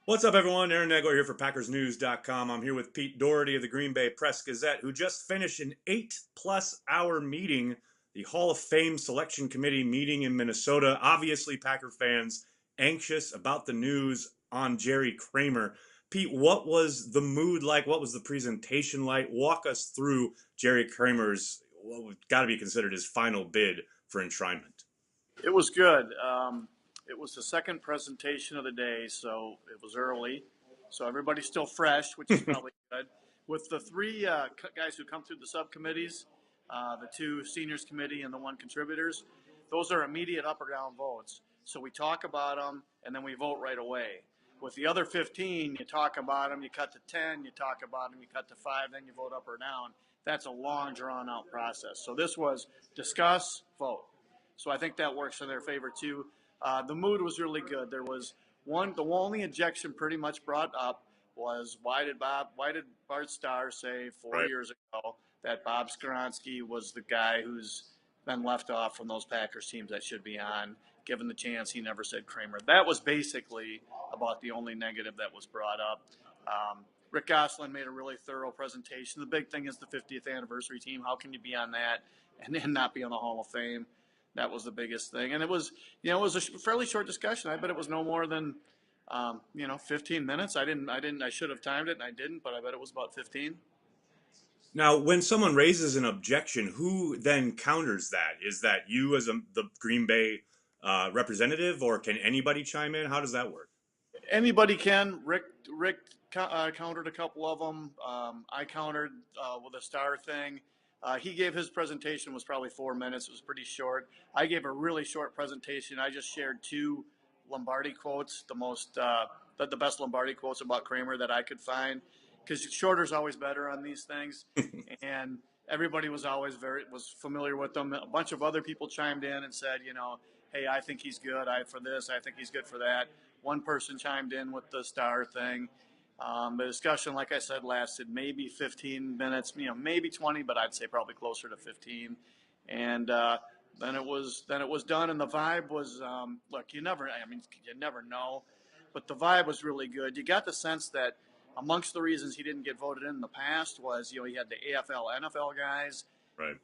What's up, everyone? Aaron Nagler here for PackersNews.com. I'm here with Pete Dougherty of the Green Bay Press-Gazette, who just finished an 8+ hour meeting, the Hall of Fame Selection Committee meeting in Minnesota. Obviously, Packer fans anxious about the news on Jerry Kramer. Pete, what was the mood like? What was the presentation like? Walk us through Jerry Kramer's, what got to be considered his final bid for enshrinement. It was good. It was the second presentation of the day, so it was early. So everybody's still fresh, which is probably good. With the three guys who come through the subcommittees, the two seniors committee and the one contributors, those are immediate up or down votes. So we talk about them and then we vote right away. With the other 15, you talk about them, you cut to 10, you talk about them, you cut to 5, then you vote up or down. That's a long, drawn-out process. So this was discuss, vote. So I think that works in their favor too. The mood was really good. There was the only objection pretty much brought up was why did Bart Starr say 4 years ago that Bob Skoronski was the guy who's been left off from those Packers teams that should be on? Given the chance, he never said Kramer. That was basically about the only negative that was brought up. Rick Gosselin made a really thorough presentation. The big thing is the 50th anniversary team. How can you be on that and then not be on the Hall of Fame? That was the biggest thing, and it was a fairly short discussion. I bet it was no more than 15 minutes. I should have timed it and I didn't, but I bet it was about 15. Now, when someone raises an objection, who then counters that? Is that you as the Green Bay representative, or can anybody chime in? How does that work? Anybody can. Rick countered a couple of them. I countered with a Star thing. He gave his presentation was probably 4 minutes. It was pretty short. I gave a really short presentation. I just shared two Lombardi quotes, the best Lombardi quotes about Kramer that I could find, because shorter is always better on these things. And everybody was was familiar with them. A bunch of other people chimed in and said, hey, I think he's good. I think he's good for that. One person chimed in with the Star thing. The discussion, like I said, lasted maybe 15 minutes, maybe 20, but I'd say probably closer to 15. And then it was done, and the vibe was, look, you never know, but the vibe was really good. You got the sense that amongst the reasons he didn't get voted in the past was, he had the AFL, NFL guys, Right,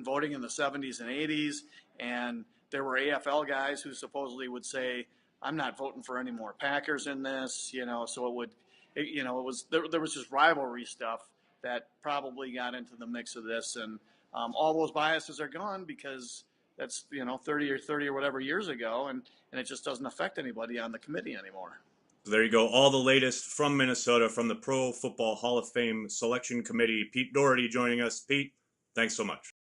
voting in the 70s and 80s, and there were AFL guys who supposedly would say, I'm not voting for any more Packers in this, so it would. There was just rivalry stuff that probably got into the mix of this, and all those biases are gone because that's 30 or whatever years ago, and it just doesn't affect anybody on the committee anymore. so there you go. All the latest from Minnesota, from the Pro Football Hall of Fame Selection Committee. Pete Dougherty joining us. Pete, thanks so much.